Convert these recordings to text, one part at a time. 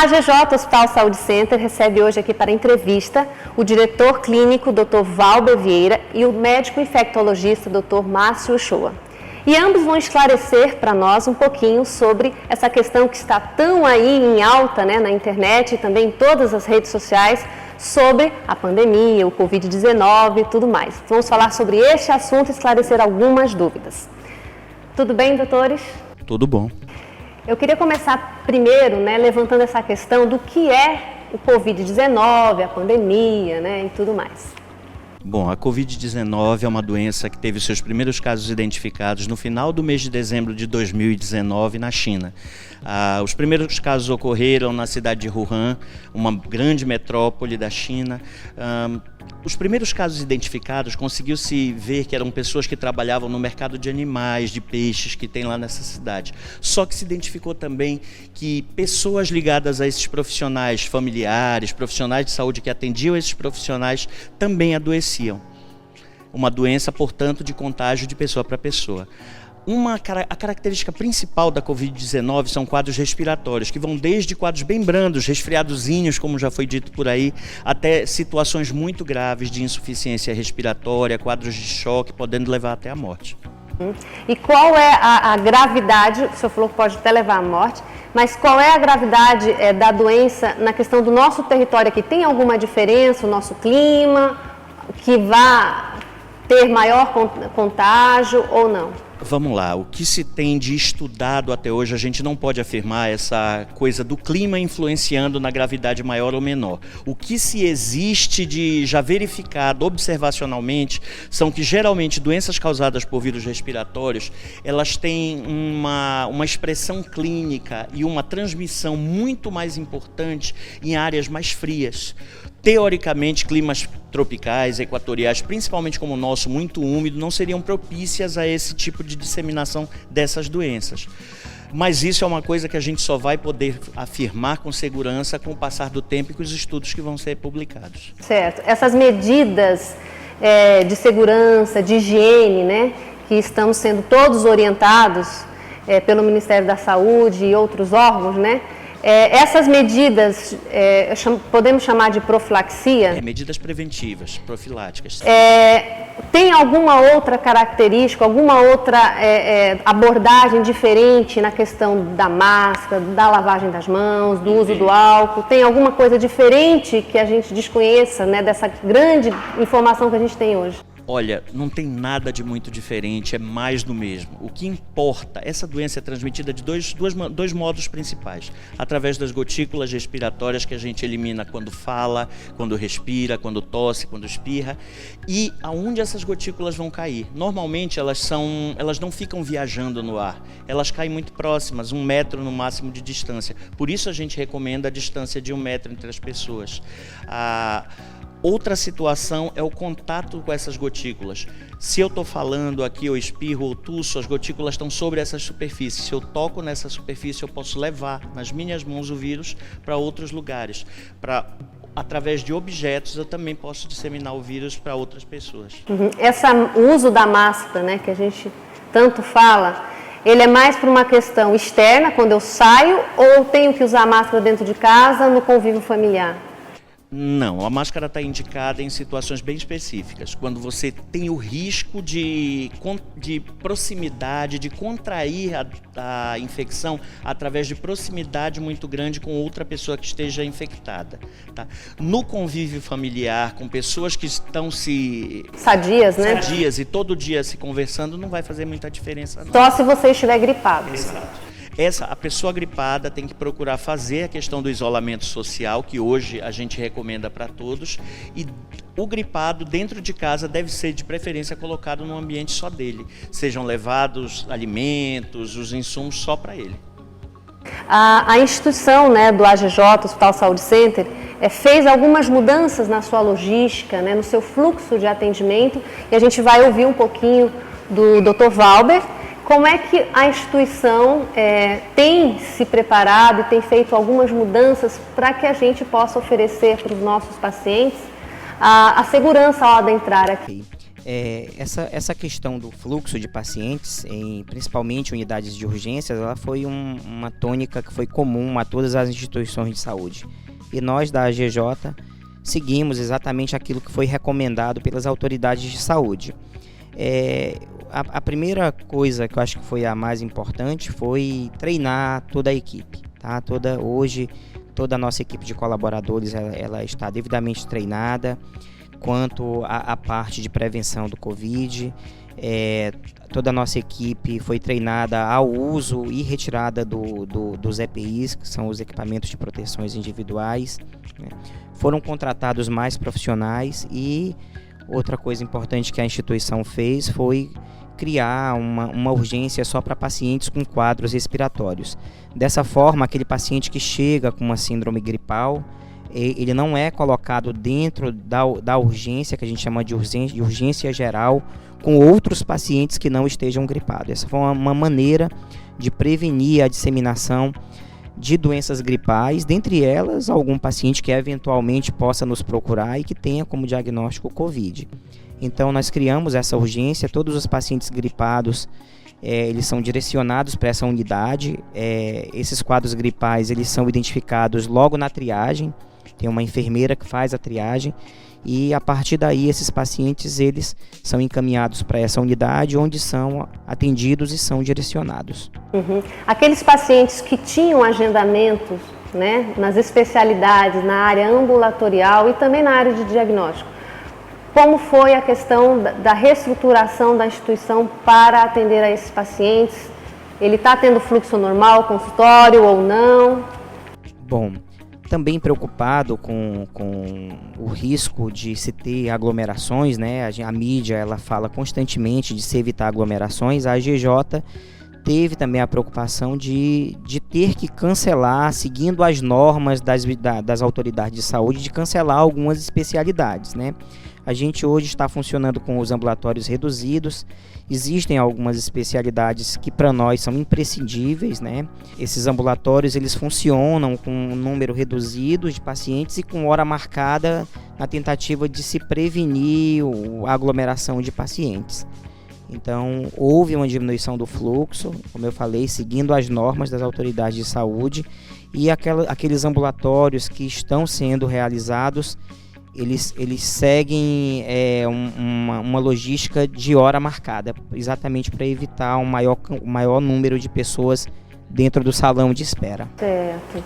A AGJ Hospital Saúde Center recebe hoje aqui para entrevista o diretor clínico, Dr. Valber Vieira, e o médico infectologista, Dr. Márcio Uchoa. E ambos vão esclarecer para nós um pouquinho sobre essa questão que está tão aí em alta, né, na internet e também em todas as redes sociais, sobre a pandemia, o Covid-19 e tudo mais. Vamos falar sobre este assunto e esclarecer algumas dúvidas. Tudo bem, doutores? Tudo bom. Eu queria começar primeiro, né, levantando essa questão do que é o Covid-19, a pandemia, né, e tudo mais. Bom, a Covid-19 é uma doença que teve seus primeiros casos identificados no final do mês de dezembro de 2019 na China. Os primeiros casos ocorreram na cidade de Wuhan, uma grande metrópole da China. Os primeiros casos identificados, conseguiu-se ver que eram pessoas que trabalhavam no mercado de animais, de peixes que tem lá nessa cidade. Só que se identificou também que pessoas ligadas a esses profissionais, familiares, profissionais de saúde que atendiam esses profissionais, também adoeciam. Uma doença, portanto, de contágio de pessoa para pessoa. A característica principal da Covid-19 são quadros respiratórios, que vão desde quadros bem brandos, resfriadozinhos, como já foi dito por aí, até situações muito graves de insuficiência respiratória, quadros de choque, podendo levar até a morte. E qual é a gravidade, o senhor falou que pode até levar à morte, mas qual é a gravidade da doença na questão do nosso território aqui? Tem alguma diferença, o nosso clima, que vá ter maior contágio ou não? Vamos lá, o que se tem de estudado até hoje, a gente não pode afirmar essa coisa do clima influenciando na gravidade maior ou menor. O que se existe de já verificado observacionalmente são que geralmente doenças causadas por vírus respiratórios, elas têm uma expressão clínica e uma transmissão muito mais importante em áreas mais frias. Teoricamente, climas tropicais, equatoriais, principalmente como o nosso, muito úmido, não seriam propícias a esse tipo de disseminação dessas doenças. Mas isso é uma coisa que a gente só vai poder afirmar com segurança com o passar do tempo e com os estudos que vão ser publicados. Certo. Essas medidas de segurança, de higiene, né, que estamos sendo todos orientados pelo Ministério da Saúde e outros órgãos, né? Essas medidas, podemos chamar de profilaxia? Medidas preventivas, profiláticas. Tem alguma outra característica, alguma outra abordagem diferente na questão da máscara, da lavagem das mãos, do uso do álcool? Tem alguma coisa diferente que a gente desconheça, né, dessa grande informação que a gente tem hoje? Olha, não tem nada de muito diferente, é mais do mesmo. O que importa, essa doença é transmitida de dois modos principais. Através das gotículas respiratórias que a gente elimina quando fala, quando respira, quando tosse, quando espirra. E aonde essas gotículas vão cair? Normalmente elas não ficam viajando no ar, elas caem muito próximas, 1 metro no máximo de distância. Por isso a gente recomenda a distância de 1 metro entre as pessoas. Outra situação é o contato com essas gotículas. Se eu estou falando aqui, eu espirro ou tuço, as gotículas estão sobre essas superfícies. Se eu toco nessa superfície, eu posso levar nas minhas mãos o vírus para outros lugares. Através de objetos, eu também posso disseminar o vírus para outras pessoas. O uso da máscara, né, que a gente tanto fala, ele é mais por uma questão externa, quando eu saio, ou eu tenho que usar a máscara dentro de casa, no convívio familiar? Não, a máscara está indicada em situações bem específicas, quando você tem o risco de proximidade, de contrair a infecção através de proximidade muito grande com outra pessoa que esteja infectada. Tá? No convívio familiar, com pessoas que estão sadias, né? Sadias e todo dia se conversando, não vai fazer muita diferença, não. Só se você estiver gripado. Exato. A pessoa gripada tem que procurar fazer a questão do isolamento social, que hoje a gente recomenda para todos, e o gripado dentro de casa deve ser de preferência colocado num ambiente só dele. Sejam levados alimentos, os insumos só para ele. A instituição, né, do AGJ, Hospital Saúde Center, fez algumas mudanças na sua logística, né, no seu fluxo de atendimento, e a gente vai ouvir um pouquinho do Dr. Valber. Como é que a instituição tem se preparado e tem feito algumas mudanças para que a gente possa oferecer para os nossos pacientes a segurança ao adentrar aqui? Essa questão do fluxo de pacientes, principalmente unidades de urgências, ela foi uma tônica que foi comum a todas as instituições de saúde. E nós da AGJ seguimos exatamente aquilo que foi recomendado pelas autoridades de saúde. A primeira coisa que eu acho que foi a mais importante foi treinar toda a equipe. Tá? Hoje, toda a nossa equipe de colaboradores ela está devidamente treinada quanto à parte de prevenção do Covid. Toda a nossa equipe foi treinada ao uso e retirada dos EPIs, que são os equipamentos de proteções individuais, né? Foram contratados mais profissionais e outra coisa importante que a instituição fez foi criar uma urgência só para pacientes com quadros respiratórios. Dessa forma, aquele paciente que chega com uma síndrome gripal, ele não é colocado dentro da urgência, que a gente chama de urgência geral, com outros pacientes que não estejam gripados. Essa foi uma maneira de prevenir a disseminação de doenças gripais, dentre elas algum paciente que eventualmente possa nos procurar e que tenha como diagnóstico Covid. Então nós criamos essa urgência, todos os pacientes gripados eles são direcionados para essa unidade. Esses quadros gripais eles são identificados logo na triagem, tem uma enfermeira que faz a triagem e a partir daí esses pacientes eles são encaminhados para essa unidade onde são atendidos e são direcionados. Aqueles pacientes que tinham agendamentos, né, nas especialidades, na área ambulatorial e também na área de diagnóstico, como foi a questão da reestruturação da instituição para atender a esses pacientes? Ele está tendo fluxo normal, consultório ou não? Bom, também preocupado com o risco de se ter aglomerações, né? A mídia ela fala constantemente de se evitar aglomerações. A AGJ teve também a preocupação de ter que cancelar, seguindo as normas das autoridades de saúde, de cancelar algumas especialidades, né? A gente hoje está funcionando com os ambulatórios reduzidos. Existem algumas especialidades que para nós são imprescindíveis, né? Esses ambulatórios eles funcionam com um número reduzido de pacientes e com hora marcada na tentativa de se prevenir a aglomeração de pacientes. Então, houve uma diminuição do fluxo, como eu falei, seguindo as normas das autoridades de saúde, e aqueles ambulatórios que estão sendo realizados, eles seguem uma logística de hora marcada, exatamente para evitar um maior número de pessoas dentro do salão de espera. Certo.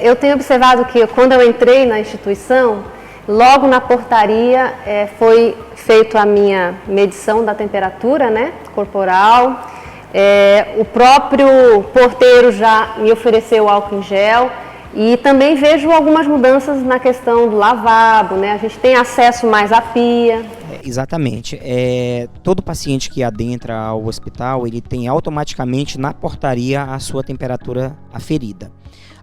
Eu tenho observado que quando eu entrei na instituição, logo na portaria foi feita a minha medição da temperatura, né, corporal. O próprio porteiro já me ofereceu álcool em gel. E também vejo algumas mudanças na questão do lavabo, né? A gente tem acesso mais à pia. Exatamente. Todo paciente que adentra ao hospital, ele tem automaticamente na portaria a sua temperatura aferida.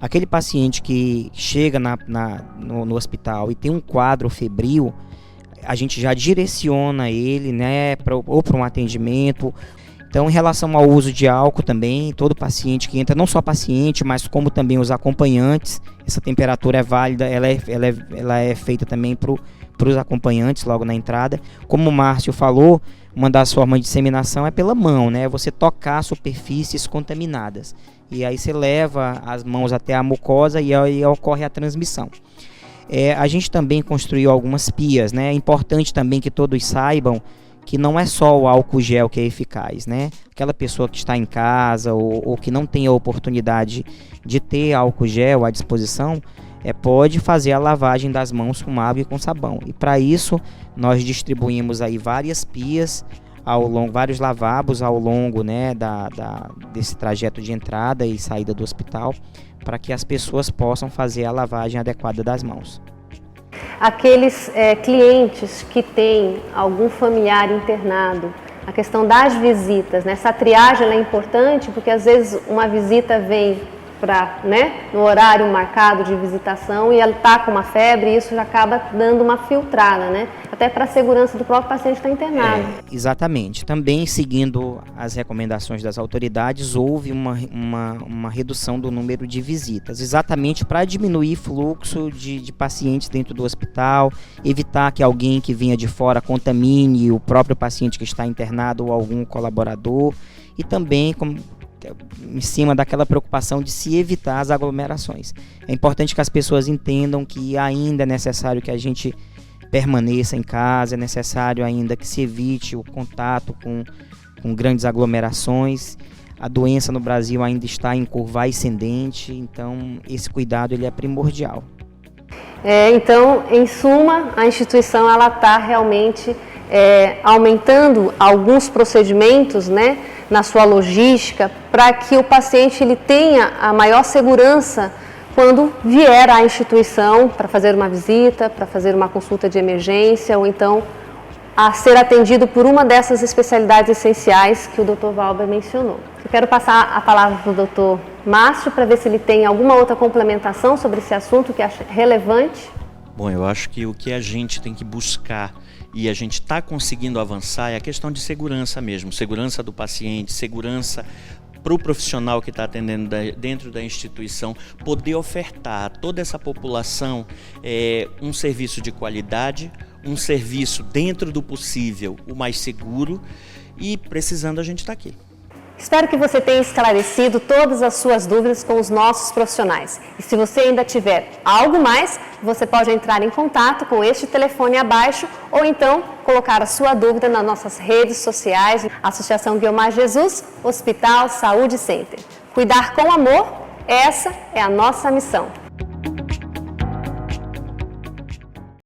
Aquele paciente que chega no hospital e tem um quadro febril, a gente já direciona ele, né, ou para um atendimento. Então, em relação ao uso de álcool também, todo paciente que entra, não só paciente, mas como também os acompanhantes, essa temperatura é válida, ela é feita também para os acompanhantes logo na entrada. Como o Márcio falou, uma das formas de disseminação é pela mão, né? Você tocar superfícies contaminadas. E aí você leva as mãos até a mucosa e aí ocorre a transmissão. A gente também construiu algumas pias, né? É importante também que todos saibam que não é só o álcool gel que é eficaz, né? Aquela pessoa que está em casa ou que não tem a oportunidade de ter álcool gel à disposição, pode fazer a lavagem das mãos com água e com sabão. E para isso, nós distribuímos aí várias pias, vários lavabos ao longo, né, desse trajeto de entrada e saída do hospital, para que as pessoas possam fazer a lavagem adequada das mãos. Aqueles clientes que têm algum familiar internado, a questão das visitas, né? Essa triagem é importante porque às vezes uma visita vem no horário marcado de visitação e ela está com uma febre e isso já acaba dando uma filtrada, né? até para a segurança do próprio paciente que está internado. Exatamente. Também seguindo as recomendações das autoridades, houve uma redução do número de visitas, exatamente para diminuir fluxo de pacientes dentro do hospital, evitar que alguém que vinha de fora contamine o próprio paciente que está internado ou algum colaborador, e também em cima daquela preocupação de se evitar as aglomerações. É importante que as pessoas entendam que ainda é necessário que a gente permaneça em casa, é necessário ainda que se evite o contato com grandes aglomerações. A doença no Brasil ainda está em curva ascendente, então esse cuidado ele é primordial. Então, em suma, a instituição ela está realmente aumentando alguns procedimentos, né, na sua logística, para que o paciente ele tenha a maior segurança quando vier à instituição para fazer uma visita, para fazer uma consulta de emergência, ou então a ser atendido por uma dessas especialidades essenciais que o Dr. Valber mencionou. Eu quero passar a palavra para o Dr. Márcio para ver se ele tem alguma outra complementação sobre esse assunto que acha relevante. Bom, eu acho que o que a gente tem que buscar e a gente está conseguindo avançar é a questão de segurança mesmo, segurança do paciente, segurança para o profissional que está atendendo dentro da instituição, poder ofertar a toda essa população um serviço de qualidade, um serviço dentro do possível, o mais seguro, e precisando a gente está aqui. Espero que você tenha esclarecido todas as suas dúvidas com os nossos profissionais. E se você ainda tiver algo mais, você pode entrar em contato com este telefone abaixo ou então colocar a sua dúvida nas nossas redes sociais, Associação Guiomar Jesus, Hospital Saúde Center. Cuidar com amor, essa é a nossa missão.